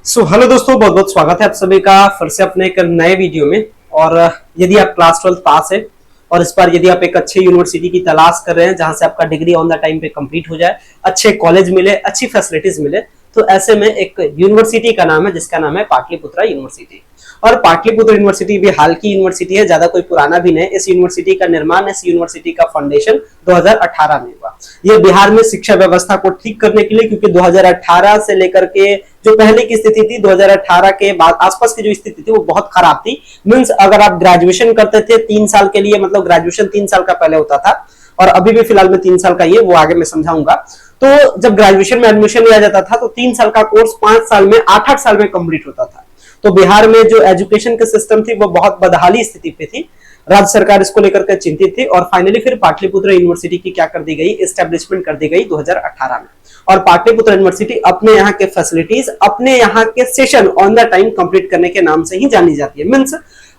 Hello दोस्तों, बहुत बहुत स्वागत है आप सभी का फिर से अपने एक नए वीडियो में। और यदि आप क्लास 12 पास है और इस बार यदि आप एक अच्छे यूनिवर्सिटी की तलाश कर रहे हैं जहां से आपका डिग्री ऑन द टाइम पे कंप्लीट हो जाए, अच्छे कॉलेज मिले, अच्छी फैसिलिटीज मिले, तो ऐसे में एक यूनिवर्सिटी का नाम है जिसका नाम है पाटलिपुत्रा यूनिवर्सिटी। और पाटलिपुत्र यूनिवर्सिटी भी हाल की यूनिवर्सिटी है, ज्यादा कोई पुराना भी नहीं। इस यूनिवर्सिटी का निर्माण, इस यूनिवर्सिटी का फाउंडेशन 2018 में हुआ। ये बिहार में शिक्षा व्यवस्था को ठीक करने के लिए, क्योंकि 2018 से लेकर के जो पहले की स्थिति थी, 2018 के बाद आसपास की जो स्थिति थी वो बहुत खराब थी। मींस अगर आप ग्रेजुएशन करते थे 3 साल के लिए, मतलब ग्रेजुएशन 3 साल का पहले होता था और अभी भी फिलहाल में 3 साल का ही है, वो आगे मैं समझाऊंगा। तो जब ग्रेजुएशन में एडमिशन लिया जाता था तो 3 साल का कोर्स 5 साल में, 8-8 साल में कंप्लीट होता था। तो बिहार में जो एजुकेशन का सिस्टम थी वो बहुत बदहाली स्थिति पे थी। राज्य सरकार इसको लेकर के चिंतित थी और फाइनली फिर पाटलिपुत्र यूनिवर्सिटी की क्या कर दी गई, एस्टेब्लिशमेंट कर दी गई 2018 में। और पाटलिपुत्र यूनिवर्सिटी अपने यहाँ के फैसिलिटीज, अपने यहाँ के session on the time complete करने के नाम से ही जानी जाती है। मींस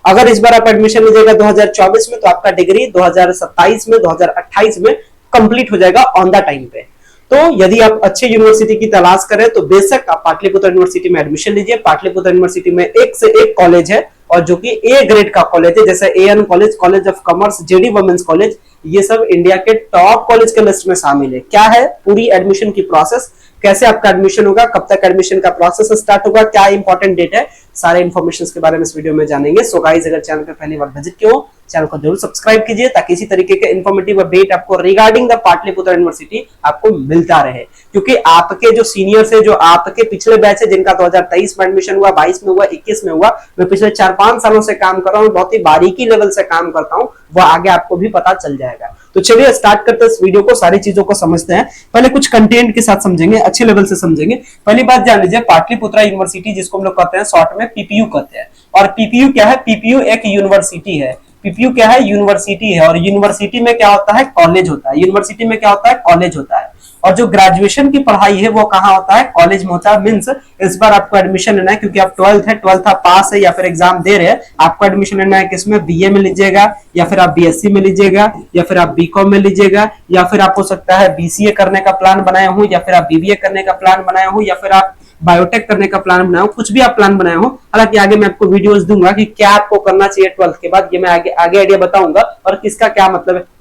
अगर इस बार आप एडमिशन लीजिएगा 2024 में तो आपका डिग्री 2027 में, 2028 में कंप्लीट हो जाएगा ऑन द टाइम पे। तो यदि आप अच्छे यूनिवर्सिटी की तलाश करें तो बेशक आप पाटलिपुत्र यूनिवर्सिटी में एडमिशन लीजिए। पाटलिपुत्र यूनिवर्सिटी में एक से एक कॉलेज है और जो कि ए ग्रेड का कॉलेज है, जैसे AN college, college of commerce, JD women's college, ये सब इंडिया के टॉप कॉलेज के लिस्ट में शामिल है। क्या है पूरी एडमिशन की प्रोसेस, कैसे आपका एडमिशन होगा, कब तक एडमिशन का प्रोसेस स्टार्ट होगा, क्या इंपॉर्टेंट डेट है, सारे इंफॉर्मेशन के बारे में इस वीडियो में जानेंगे। सो गाइस, अगर चैनल पे पहली बार विजिट किए हो, चैनल को जरूर सब्सक्राइब कीजिए ताकि इसी तरीके के इन्फॉर्मेटिव अपडेट आपको रिगार्डिंग द पाटलिपुत्र यूनिवर्सिटी आपको मिलता रहे। क्योंकि आपके जो सीनियर्स है, जो आपके पिछले बैच है जिनका 2023 में एडमिशन हुआ, 22 में हुआ, 21 में हुआ, मैं पिछले 4-5 सालों से काम कर रहा हूँ, बहुत ही बारीकी लेवल से काम करता हूँ, वो आगे आपको भी पता चल जाएगा। तो चलिए स्टार्ट करते हैं इस वीडियो को, सारी चीजों को समझते हैं। पहले कुछ कंटेंट के साथ समझेंगे, अच्छे लेवल से समझेंगे। पहली बात जान लीजिए, पाटलिपुत्रा यूनिवर्सिटी जिसको हम लोग कहते हैं शॉर्ट में पीपीयू कहते हैं। और पीपीयू क्या है? पीपीयू एक यूनिवर्सिटी है। पीपीयू क्या है? यूनिवर्सिटी है। और यूनिवर्सिटी में क्या होता है? कॉलेज होता है। यूनिवर्सिटी में क्या होता है? कॉलेज होता है। और जो ग्रेजुएशन की पढ़ाई है वो कहाँ होता है? कॉलेज में होता है। मींस इस बार आपको एडमिशन लेना है, क्योंकि आप 12th है, 12th आप पास है या फिर एग्जाम दे रहे हैं, आपको एडमिशन लेना है किसमें? बीए में लीजिएगा, या फिर आप बीएससी में लीजिएगा, या फिर आप बीकॉम में लीजिएगा, या फिर आप हो सकता है बीसीए करने का प्लान बनाए हो, या फिर आप बीबीए करने का प्लान बनाए हो, या फिर आप बायोटेक करने का प्लान बनाए हो, कुछ भी आप प्लान बनाए हो। हालांकि आगे मैं आपको वीडियोस दूंगा कि क्या आपको करना चाहिए 12th के बाद, ये मैं आगे आइडिया बताऊंगा और किसका क्या मतलब है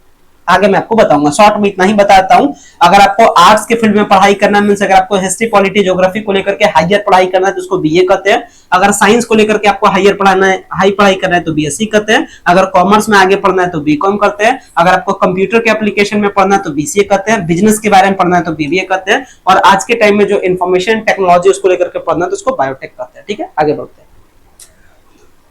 आगे मैं आपको बताऊंगा। शॉर्ट में इतना ही बताता हूं। अगर आपको आर्ट्स के फील्ड में पढ़ाई करना है, मींस अगर आपको हिस्ट्री, पॉलिटी, ज्योग्राफी को लेकर के हायर पढ़ाई करना है तो उसको बीए कहते हैं। अगर साइंस को लेकर के आपको हायर पढ़ाना है, हाई पढ़ाई करना है तो बीएससी कहते हैं। अगर कॉमर्स में आगे पढ़ना है तो बीकॉम करते हैं। अगर आपको कंप्यूटर के एप्लीकेशन में पढ़ना है तो बीसीए कहते हैं। बिजनेस के बारे में पढ़ना है तो बीबीए कहते हैं। और आज के टाइम में जो इन्फॉर्मेशन टेक्नोलॉजी उसको लेकर के पढ़ना है तो उसको बायोटेक कहते हैं। ठीक है, आगे बढ़ते हैं।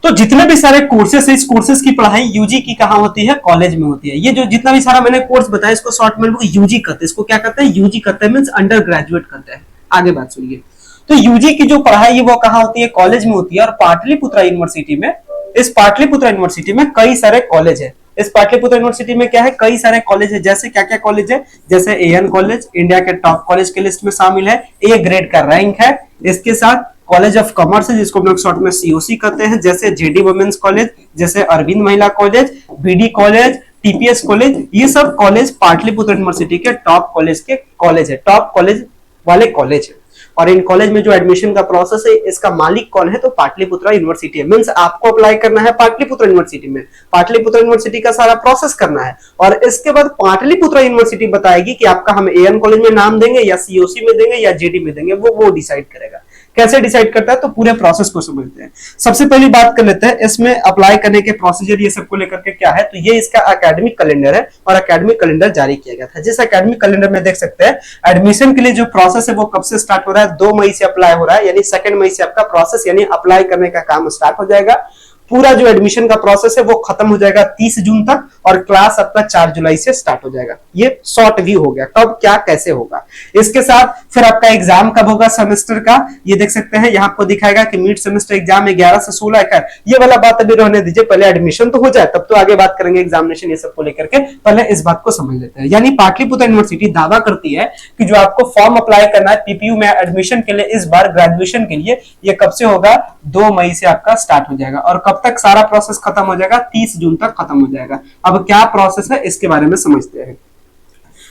तो जितने भी सारे कोर्सेस है, इस कोर्सेस की पढ़ाई यूजी की कहाँ होती है? कॉलेज में होती है। ये जो जितना भी सारा मैंने कोर्स बताया इसको शॉर्ट में यूजी कहते हैं। इसको क्या कहते हैं? यूजी कहते हैं। मींस अंडर ग्रेजुएट कहते हैं। आगे बात सुनिए। तो यूजी की जो पढ़ाई है वो कहाँ होती है? कॉलेज में होती है। और पाटलिपुत्रा यूनिवर्सिटी में, इस पाटलिपुत्रा यूनिवर्सिटी में कई सारे कॉलेज है। इस पाटलिपुत्र यूनिवर्सिटी में क्या है? कई सारे कॉलेज है। जैसे क्या क्या कॉलेज है? जैसे एएन कॉलेज इंडिया के टॉप कॉलेज के लिस्ट में शामिल है, ए ग्रेड का रैंक है। इसके साथ कॉलेज ऑफ कॉमर्स है जिसको हम लोग शॉर्ट में सीओसी कहते हैं, जैसे जेडी वुमेन्स कॉलेज, जैसे Arvind Mahila college, BD college, TPS college, ये सब कॉलेज पाटलिपुत्र यूनिवर्सिटी के टॉप कॉलेज के कॉलेज है, टॉप कॉलेज वाले कॉलेज है। और इन कॉलेज में जो एडमिशन का प्रोसेस है, इसका मालिक कौन है? तो पाटलिपुत्रा यूनिवर्सिटी है। मींस आपको अप्लाई करना है पाटलिपुत्रा यूनिवर्सिटी में, पाटलिपुत्रा यूनिवर्सिटी का सारा प्रोसेस करना है। और इसके बाद पाटलिपुत्रा यूनिवर्सिटी बताएगी कि आपका हम एएन कॉलेज में नाम देंगे या सीओसी में देंगे या जेडी में देंगे, वो डिसाइड करेगा। कैसे डिसाइड करता है? तो पूरे प्रोसेस को समझते हैं। सबसे पहली बात कर लेते हैं इसमें अप्लाई करने के प्रोसीजर, ये सबको लेकर के क्या है। तो ये इसका एकेडमिक कैलेंडर है और एकेडमिक कैलेंडर जारी किया गया था। जिस एकेडमिक कैलेंडर में देख सकते हैं एडमिशन के लिए जो प्रोसेस है वो कब से स्टार्ट हो रहा है? 2 मई से अप्लाई हो रहा है, यानी 2 मई से आपका प्रोसेस यानी अप्लाई करने का काम स्टार्ट हो जाएगा। पूरा जो एडमिशन का प्रोसेस है वो खत्म हो जाएगा 30 जून तक और क्लास आपका 4 जुलाई से स्टार्ट हो जाएगा। ये शॉर्ट व्यू हो गया, कब क्या कैसे होगा। इसके साथ फिर आपका एग्जाम कब होगा सेमेस्टर का, ये देख सकते हैं यहाँ आपको दिखाएगा कि मिड सेमेस्टर एग्जाम 11 से 16 का। ये वाला बात अभी रहने दीजिए, पहले एडमिशन तो हो जाए तब तो आगे बात करेंगे एग्जामिनेशन ये सब को लेकर के। पहले इस बात को समझ लेते हैं। यानी पाटलिपुत्र यूनिवर्सिटी दावा करती है कि जो आपको फॉर्म अप्लाई करना है पीपीयू में एडमिशन के लिए इस बार ग्रेजुएशन के लिए, ये कब से होगा? 2 मई से आपका स्टार्ट हो जाएगा। और कब तक सारा प्रोसेस खत्म हो जाएगा? 30 जून तक खत्म हो जाएगा। अब क्या प्रोसेस है इसके बारे में समझते हैं।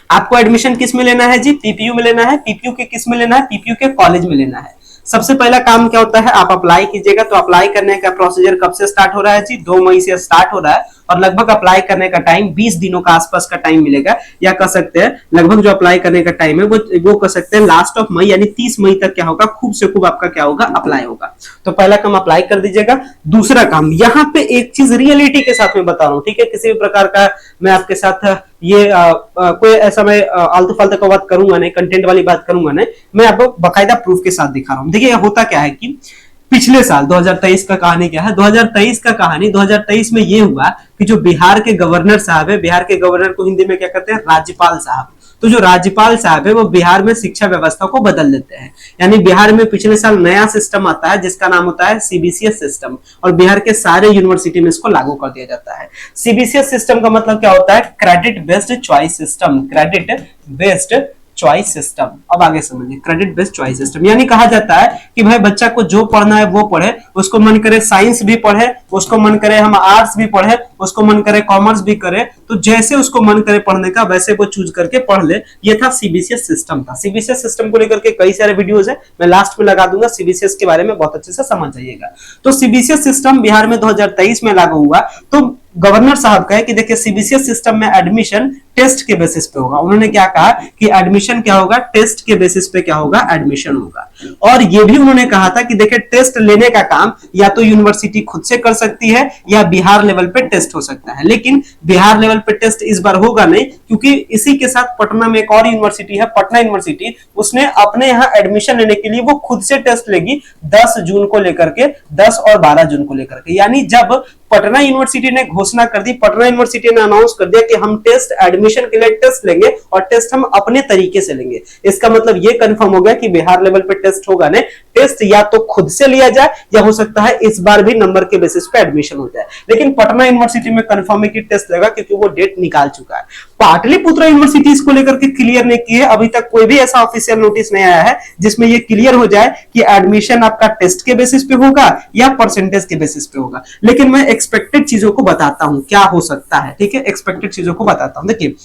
आपको एडमिशन किस में लेना है जी? पीपीयू में लेना है। पीपीयू के किस में लेना है? पीपीयू के कॉलेज में लेना है। सबसे पहला काम क्या होता है, आप अप्लाई कीजिएगा। तो अप्लाई करने का प्रोसीजर कब से स्टार्ट हो रहा है जी, 2 मई से स्टार्ट हो रहा है और लगभग अप्लाई करने का टाइम 20 दिनों का आसपास का टाइम मिलेगा, या कह सकते हैं लगभग जो अप्लाई करने का टाइम है वो कह सकते हैं लास्ट ऑफ मई यानी 30 मई तक क्या होगा, खूब से खूब आपका क्या होगा, अप्लाई होगा। तो पहला काम अप्लाई कर दीजिएगा। दूसरा काम, यहाँ पे एक चीज रियलिटी के साथ में बता रहा हूँ, ठीक है, किसी भी प्रकार का मैं आपके साथ ये कोई ऐसा मैं आलतू फालतू का बात करूंगा नहीं, कंटेंट वाली बात करूंगा नहीं, मैं आपको बकायदा प्रूफ के साथ दिखा रहा हूँ। देखिए होता क्या है कि पिछले साल 2023 का कहानी क्या है, 2023 का कहानी 2023 में ये हुआ कि जो बिहार के गवर्नर साहब है, बिहार के गवर्नर को हिंदी में क्या कहते हैं, राज्यपाल साहब। तो जो राज्यपाल साहब है वो बिहार में शिक्षा व्यवस्था को बदल देते हैं, यानी बिहार में पिछले साल नया सिस्टम आता है जिसका नाम होता है सीबीसीएस सिस्टम, और बिहार के सारे यूनिवर्सिटी में इसको लागू कर दिया जाता है। सीबीसीएस सिस्टम का मतलब क्या होता है, credit based choice system, credit based choice system. अब आगे समझिए, क्रेडिट बेस्ड चॉइस सिस्टम यानी कहा जाता है कि भाई बच्चा को जो पढ़ना है वो पढ़े, उसको मन करे साइंस भी पढ़े, उसको मन करे हम आर्ट्स भी पढ़े, उसको मन करे कॉमर्स भी करे, तो जैसे उसको मन करे पढ़ने का वैसे वो चूज करके पढ़ ले। ये था सीबीसीएस सिस्टम था। सीबीसीएस सिस्टम को लेकर के कई सारे वीडियोस है, मैं लास्ट में लगा दूंगा, सीबीसीएस के बारे में बहुत अच्छे से समझ जाइएगा। तो सीबीसीएस सिस्टम बिहार में 2023 में लागू हुआ। तो गवर्नर साहब कहे कि देखिए सीबीसीएस सिस्टम में एडमिशन टेस्ट के बेसिस पे होगा। उन्होंने क्या कहा कि एडमिशन क्या होगा, टेस्ट के बेसिस पे क्या होगा, एडमिशन होगा। और ये भी उन्होंने कहा था कि देखिए टेस्ट लेने का काम या तो यूनिवर्सिटी खुद से कर सकती है या बिहार लेवल पे टेस्ट हो सकता है, लेकिन बिहार लेवल पे टेस्ट इस बार होगा नहीं, क्योंकि इसी के साथ पटना में एक और यूनिवर्सिटी है, पटना यूनिवर्सिटी, उसने अपने यहाँ एडमिशन लेने के लिए वो खुद से टेस्ट लेगी 10 जून को लेकर के, 10 और 12 जून को लेकर के। यानी जब पटना यूनिवर्सिटी ने घोषणा कर दी, पटना यूनिवर्सिटी ने अनाउंस कर दिया कि हम टेस्ट एडमिशन के लिए टेस्ट लेंगे और टेस्ट हम अपने तरीके से लेंगे, इसका मतलब ये कंफर्म हो गया कि बिहार लेवल पे टेस्ट होगा नहीं। टेस्ट या तो खुद से लिया जाए या हो सकता है इस बार भी नंबर के बेसिस पे एडमिशन हो जाए, लेकिन पटना यूनिवर्सिटी में कंफर्म है कि टेस्ट लेगा क्योंकि वो डेट निकाल चुका है। पाटलिपुत्र यूनिवर्सिटी इसको लेकर के क्लियर नहीं की है, अभी तक कोई भी ऐसा ऑफिशियल नोटिस नहीं आया है जिसमें ये क्लियर हो जाए कि एडमिशन आपका टेस्ट के बेसिस पे होगा या परसेंटेज के बेसिस पे होगा। लेकिन मैं एक्सपेक्टेड चीजों को बताता हूं क्या हो सकता है, ठीक है, एक्सपेक्टेड चीजों को बताता हूं। देखिए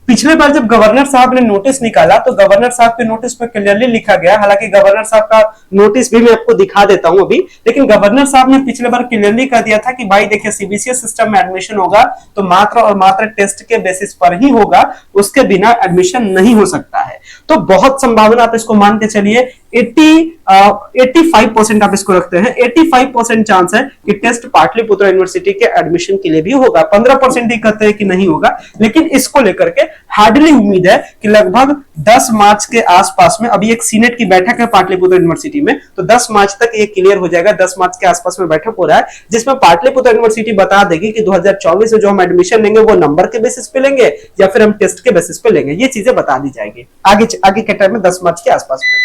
पिछले बार जब गवर्नर साहब ने नोटिस निकाला तो गवर्नर साहब के नोटिस में क्लियरली लिखा गया, हालांकि गवर्नर साहब का नोटिस भी मैं आपको दिखा देता हूं अभी, लेकिन गवर्नर साहब ने पिछले बार क्लियरली कह दिया था कि भाई देखिए सीबीसीएस सिस्टम में एडमिशन होगा तो मात्र और मात्र टेस्ट के बेसिस पर ही होगा, उसके बिना एडमिशन नहीं हो सकता है। तो बहुत संभावना आप इसको मान के चलिए 85% आप इसको रखते हैं, 85% चांस है कि टेस्ट पाटलिपुत्र यूनिवर्सिटी के एडमिशन के लिए भी होगा। 15% ही कहते हैं कि नहीं होगा, लेकिन इसको लेकर के हार्डली उम्मीद है कि लगभग 10 मार्च के आसपास में, अभी एक सीनेट की बैठक है पाटलिपुत्र यूनिवर्सिटी में, तो 10 मार्च तक ये क्लियर हो जाएगा। 10 मार्च के आसपास में बैठक हो रहा है जिसमें पाटलिपुत्र यूनिवर्सिटी बता देगी कि 2024 में जो हम एडमिशन लेंगे वो नंबर के बेसिस पे लेंगे या फिर हम टेस्ट के बेसिस पे लेंगे, ये चीजें बता दी जाएगी आगे के टाइम में 10 मार्च के आसपास में।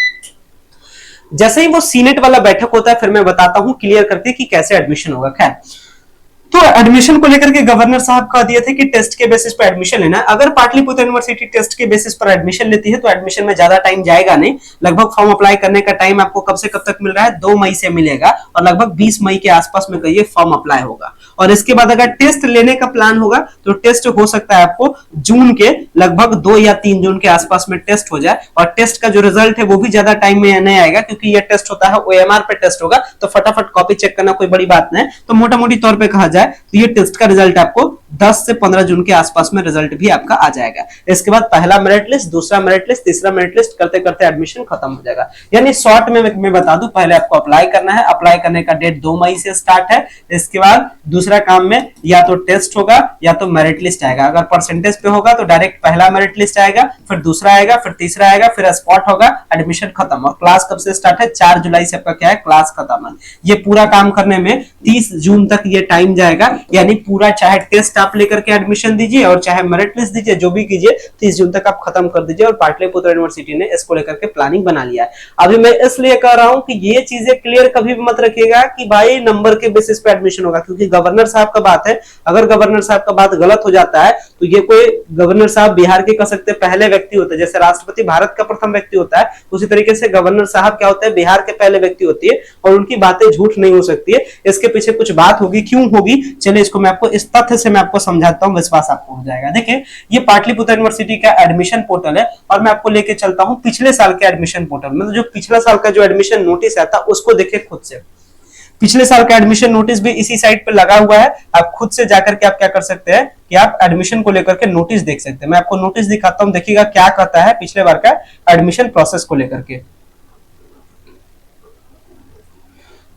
जैसे ही वो सीनेट वाला बैठक होता है फिर मैं बताता हूं क्लियर करके कि कैसे एडमिशन होगा। खैर, तो एडमिशन को लेकर के गवर्नर साहब कह दिए थे कि टेस्ट के बेसिस पर एडमिशन लेना है। अगर पाटलिपुत्र यूनिवर्सिटी टेस्ट के बेसिस पर एडमिशन लेती है तो एडमिशन में ज्यादा टाइम जाएगा नहीं, लगभग फॉर्म अप्लाई करने का टाइम आपको कब से कब तक मिल रहा है, 2 मई से मिलेगा और लगभग 20 मई के आसपास में कहिए फॉर्म अप्लाई होगा। और इसके बाद अगर टेस्ट लेने का प्लान होगा तो टेस्ट हो सकता है आपको जून के लगभग 2 या 3 जून के आसपास में टेस्ट हो जाए, और टेस्ट का जो रिजल्ट है वो भी ज्यादा टाइम में नहीं आएगा क्योंकि ये टेस्ट होता है ओएमआर पे टेस्ट होगा, तो फटाफट कॉपी चेक करना कोई बड़ी बात नहीं। तो मोटा मोटी तौर पे कहा जाए तो ये टेस्ट का रिजल्ट आपको 10 से 15 जून के आसपास में रिजल्ट भी आपका आ जाएगा। इसके बाद पहला मेरिट लिस्ट, दूसरा मेरिट लिस्ट, तीसरा मेरिट लिस्ट करते करते एडमिशन खत्म हो जाएगा। यानी शॉर्ट में मैं बता दूं, पहले आपको अप्लाई करना है, अप्लाई करने का डेट 2 मई से स्टार्ट है। इसके बाद दूसरा काम में या तो टेस्ट होगा या तो मेरिट लिस्ट आएगा। अगर परसेंटेज पे होगा तो डायरेक्ट पहला मेरिट लिस्ट आएगा, फिर दूसरा आएगा, फिर तीसरा आएगा, फिर स्पॉट होगा, एडमिशन खत्म। और क्लास कब से स्टार्ट है, 4 जुलाई से आपका क्या है, क्लास खत्म है। ये पूरा काम करने में 30 जून तक ये टाइम जाएगा, यानी पूरा चाहे टेस्ट आप लेकर के एडमिशन दीजिए और चाहे मेरिट लिस्ट दीजिए, जो भी कीजिए 30 जून तक आप खत्म कर दीजिए। और पाटलिपुत्र यूनिवर्सिटी ने इसको लेकर के प्लानिंग बना लिया है। अभी मैं इसलिए कह रहा हूं कि ये चीजें क्लियर कभी भी मत रखिएगा कि भाई नंबर के बेसिस पे एडमिशन होगा, क्योंकि गवर्नर साहब का बात है, अगर गवर्नर साहब का बात गलत हो जाता है तो ये कोई गवर्नर साहब बिहार के कह सकते पहले व्यक्ति होते हैं, जैसे राष्ट्रपति भारत का प्रथम व्यक्ति होता है, उसी तरीके से गवर्नर साहब क्या होते हैं, बिहार के पहले व्यक्ति होती है, और उनकी बातें झूठ नहीं हो सकती है। इसके पीछे कुछ बात होगी, क्यों होगी, चलिए इसको मैं आपको इस तथ्य से मैं आपको समझाता हूँ, विश्वास आपको हो जाएगा। देखिए ये पाटलिपुत्र यूनिवर्सिटी का एडमिशन पोर्टल है और मैं आपको लेके चलता हूँ पिछले साल के एडमिशन पोर्टल में। जो पिछला साल का जो एडमिशन नोटिस आया था उसको देखिए खुद से। पिछले साल का एडमिशन नोटिस भी इसी साइट पे लगा हुआ है, आप खुद से जाकर के आप क्या कर सकते हैं कि आप एडमिशन को लेकर के नोटिस देख सकते हैं। मैं आपको नोटिस दिखाता हूं, देखिएगा क्या कहता है पिछले बार का एडमिशन प्रोसेस को लेकर के।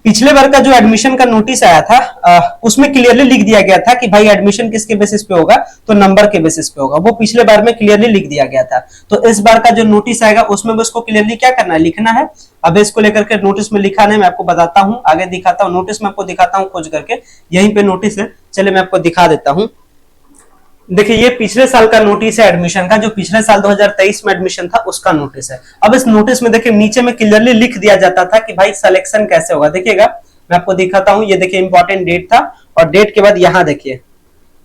पिछले बार का जो एडमिशन का नोटिस आया था उसमें क्लियरली लिख दिया गया था कि भाई एडमिशन किसके बेसिस पे होगा, तो नंबर के बेसिस पे होगा। वो पिछले बार में क्लियरली लिख दिया गया था। तो इस बार का जो नोटिस आएगा उसमें भी उसको क्लियरली क्या करना है, लिखना है। अब इसको लेकर के नोटिस में लिखा नहीं, मैं आपको बताता हूं, आगे दिखाता हूं। नोटिस में आपको दिखाता हूं खोज करके, यहीं पे नोटिस है, चलिए मैं आपको दिखा देता हूं। देखिए ये पिछले साल का नोटिस है एडमिशन का, जो पिछले साल 2023 में एडमिशन था उसका नोटिस है। अब इस नोटिस में देखिए नीचे में क्लियरली लिख दिया जाता था कि भाई सिलेक्शन कैसे होगा। देखिएगा मैं आपको दिखाता हूं, ये देखिए इंपॉर्टेंट डेट था और डेट के बाद यहां देखिए,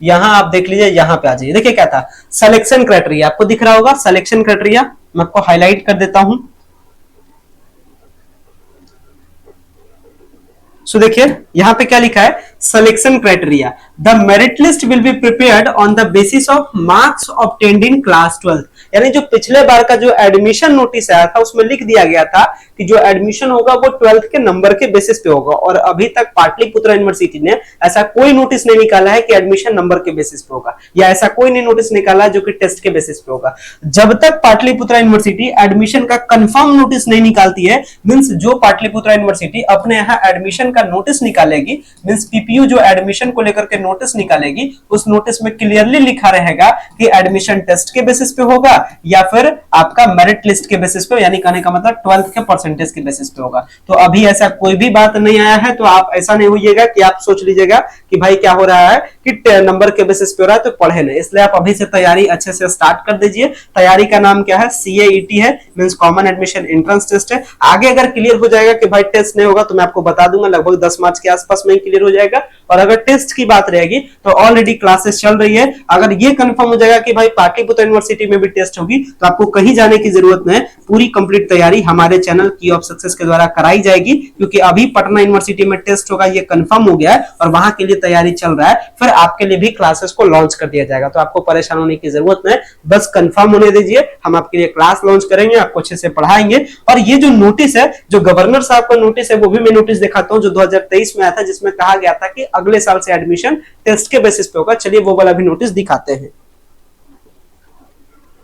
यहां आप देख लीजिए, यहां पे आ जाइए। देखिए क्या था, सिलेक्शन क्राइटेरिया आपको दिख रहा होगा, सिलेक्शन क्राइटेरिया मैं आपको हाईलाइट कर देता हूं। सो देखिए यहां पे क्या लिखा है, selection criteria, the merit list will be prepared on the basis of marks obtained in class 12। यानी जो पिछले बार का जो एडमिशन नोटिस आया था उसमें लिख दिया गया था कि जो एडमिशन होगा वो 12th के नंबर के बेसिस पे होगा। और अभी तक पाटलिपुत्र यूनिवर्सिटी ने ऐसा कोई नोटिस नहीं निकाला है कि एडमिशन नंबर के बेसिस पे होगा, या ऐसा कोई नहीं नोटिस निकाला जो कि टेस्ट के बेसिस पे होगा। जब तक पाटलिपुत्र यूनिवर्सिटी एडमिशन का कंफर्म नोटिस नहीं निकालती है, मींस जो पाटलिपुत्र यूनिवर्सिटी अपने यहाँ एडमिशन का नोटिस निकालेगी, मींस पीपीयू जो एडमिशन को लेकर के नोटिस निकालेगी, उस नोटिस में क्लियरली लिखा रहेगा कि एडमिशन टेस्ट के बेसिस पे होगा या फिर आपका मेरिट लिस्ट के बेसिस पे, यानी कहने का मतलब 12th के परसेंटेज के बेसिस पे होगा। तो अभी ऐसा कोई भी बात नहीं आया है, तो आप ऐसा नहीं होइएगा कि आप सोच लीजिएगा कि भाई क्या हो रहा है कि नंबर के बेसिस पे हो रहा है तो पढ़े नहीं। इसलिए आप अभी से तैयारी अच्छे से स्टार्ट कर दीजिए। तैयारी का नाम क्या है, CAET है, means common admission entrance test है। आगे अगर क्लियर हो जाएगा कि भाई टेस्ट नहीं होगा तो मैं आपको बता दूंगा, लगभग 10 मार्च के आसपास में क्लियर हो जाएगा। और अगर टेस्ट की बात रहेगी तो ऑलरेडी क्लासेस चल रही है। अगर ये कंफर्म हो जाएगा कि भाई पाटलिपुत्र यूनिवर्सिटी में भी टेस्ट होगी तो आपको कहीं जाने की जरूरत नहीं, पूरी कंप्लीट तैयारी हमारे चैनल की ऑफ सक्सेस के द्वारा कराई जाएगी। क्योंकि अभी पटना यूनिवर्सिटी में टेस्ट होगा, ये कंफर्म हो गया है और वहां के लिए तैयारी चल रहा है। फिर आपके लिए भी क्लासेस को लॉन्च कर दिया जाएगा, तो आपको परेशान होने की जरूरत नहीं, बस कंफर्म होने दीजिए। हम आपके लिए क्लास लॉन्च करेंगे, आपको अच्छे से पढ़ाएंगे। और ये जो नोटिस है, जो गवर्नर साहब का नोटिस है, वो भी मैं नोटिस दिखाता हूं जो 2023 में आया था, जिसमें कहा गया था कि अगले साल से एडमिशन टेस्ट के बेसिस पे होगा। चलिए वो वाला भी नोटिस दिखाते हैं।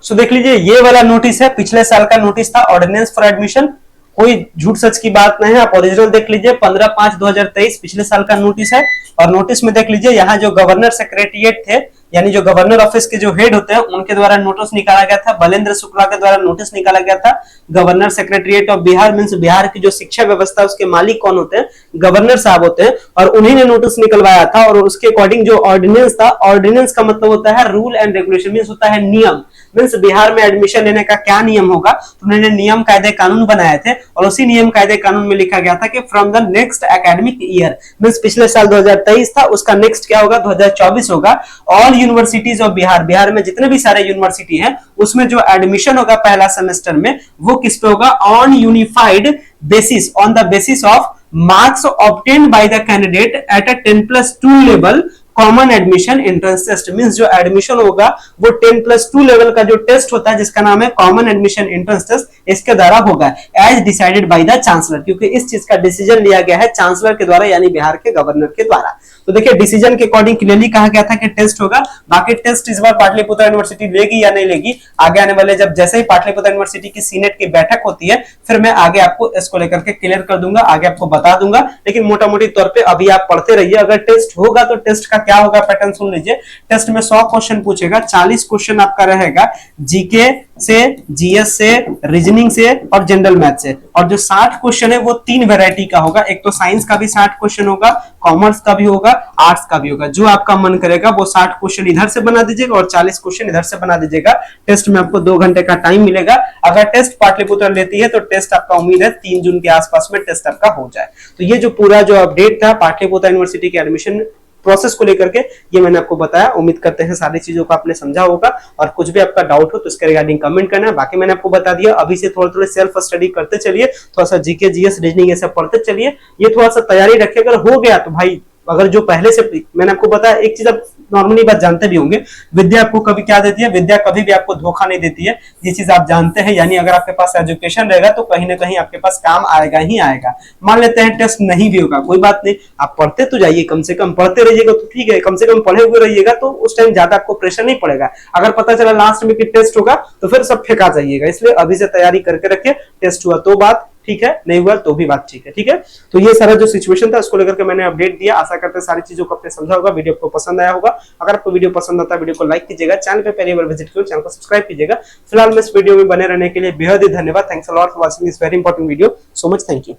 सो देख लीजिए, ये वाला नोटिस है, पिछले साल का नोटिस था, ऑर्डिनेंस फॉर एडमिशन। कोई झूठ सच की बात नहीं है, आप ओरिजिनल देख लीजिए, 15/5/2023 पिछले साल का नोटिस है। और नोटिस में देख लीजिए, यहाँ जो गवर्नर सेक्रेटरिएट थे, यानी जो गवर्नर ऑफिस के जो हेड होते हैं, उनके द्वारा नोटिस निकाला गया था। बलेंद्र शुक्ला के द्वारा नोटिस निकाला गया था। Governor secretariat of Bihar, means Bihar की जो शिक्षा व्यवस्था, उसके मालिक कौन होते हैं, गवर्नर साहब होते हैं। और उन्हीं ने नोटिस निकलवाया था। और उसके अकॉर्डिंग जो ऑर्डिनेंस था, ऑर्डिनेंस का मतलब होता है रूल एंड रेगुलेशन, मींस होता है नियम। मींस बिहार में एडमिशन लेने का क्या नियम होगा, तो उन्होंने नियम कायदे कानून बनाए थे। और उसी नियम कायदे कानून में लिखा गया था कि from the next academic year, means पिछले साल 2023 था, उसका नेक्स्ट क्या होगा, 2024 होगा। All universities of Bihar, Bihar में जितने भी सारे यूनिवर्सिटी हैं, उसमें जो एडमिशन होगा पहला सेमेस्टर में, वो किस पे होगा, on unified basis, on the basis of marks obtained by the candidate at a 10+2 level common admission entrance test. Means जो एडमिशन होगा वो 10+2 लेवल का जो टेस्ट होता है, जिसका नाम है कॉमन एडमिशन एंट्रेंस टेस्ट, इसके द्वारा होगा, as decided by the chancellor. क्योंकि इस चीज का डिसीजन लिया गया है चांसलर के द्वारा, यानी बिहार के गवर्नर के द्वारा। तो देखिए डिसीजन के अकॉर्डिंग क्लियरली कहा गया था कि टेस्ट होगा। बाकी टेस्ट इस बार पाटलिपुत्र यूनिवर्सिटी लेगी या नहीं लेगी, आगे आने वाले जब जैसे ही पाटलिपुत्र यूनिवर्सिटी की सीनेट की बैठक होती है, फिर मैं आगे आपको इसको लेकर के क्लियर कर दूंगा, आगे आपको बता दूंगा। लेकिन मोटा मोटी तौर पे अभी आप पढ़ते रहिए। अगर टेस्ट होगा तो टेस्ट का क्या होगा, पैटर्न सुन लीजिए। टेस्ट में 100 क्वेश्चन पूछेगा, 40 क्वेश्चन आपका रहेगा जीके से, जीएस से, रीजनिंग से और जनरल मैथ से। और जो 60 क्वेश्चन है वो 3 वैरायटी का होगा। एक तो साइंस का भी 60 क्वेश्चन होगा, कॉमर्स का भी होगा, आर्ट्स का भी होगा। जो आपका मन करेगा वो 60 क्वेश्चन इधर से बना दीजिएगा और 40 क्वेश्चन इधर से बना दीजिएगा। टेस्ट में आपको 2 घंटे का टाइम मिलेगा। अगर टेस्ट पाटलिपुत्र लेती है तो टेस्ट आपका उम्मीद है 3 जून के आसपास में टेस्ट आपका हो जाए। तो ये जो पूरा जो अपडेट था पाटलिपुत्र यूनिवर्सिटी के एडमिशन प्रोसेस को लेकर के, ये मैंने आपको बताया। उम्मीद करते हैं सारी चीजों को आपने समझा होगा। और कुछ भी आपका डाउट हो तो इसके रिगार्डिंग कमेंट करना है। बाकी मैंने आपको बता दिया, अभी से थोड़े थोड़े सेल्फ स्टडी करते चलिए, थोड़ा सा जीके, जीएस, रीजनिंग ये सब पढ़ते चलिए। ये थोड़ा सा तैयारी रखिए। अगर हो गया तो भाई अगर जो पहले से, मैंने आपको बताया एक चीज आप नॉर्मली बात जानते भी होंगे, विद्या आपको कभी क्या देती है, विद्या कभी भी आपको धोखा नहीं देती है, ये चीज आप जानते हैं। यानी अगर आपके पास एजुकेशन रहेगा तो कहीं ना कहीं आपके पास काम आएगा ही आएगा। मान लेते हैं टेस्ट नहीं भी होगा, कोई बात नहीं, आप पढ़ते तो जाइए, कम से कम पढ़ते रहिएगा तो ठीक है, कम से कम पढ़े हुए रहिएगा तो उस टाइम ज्यादा आपको प्रेशर नहीं पड़ेगा। अगर पता चला लास्ट में कि टेस्ट होगा तो फिर सब फेंका जाइएगा, इसलिए अभी से तैयारी करके रखिए। टेस्ट हुआ तो बात ठीक है, नहीं हुआ तो भी बात ठीक है। ठीक है, तो ये सारा जो सिचुएशन था उसको लेकर के मैंने अपडेट दिया। आशा करते हैं सारी चीजों को आपने समझा होगा, वीडियो आपको पसंद आया होगा। अगर आपको वीडियो पसंद आता है वीडियो को लाइक कीजिएगा, चैनल पे पहली बार विजिट करो चैनल को सब्सक्राइब कीजिएगा। फिलहाल में इस वीडियो में बने रहने के लिए बेहद ही धन्यवाद। Thanks a lot for watching this very important video. So much, thank you.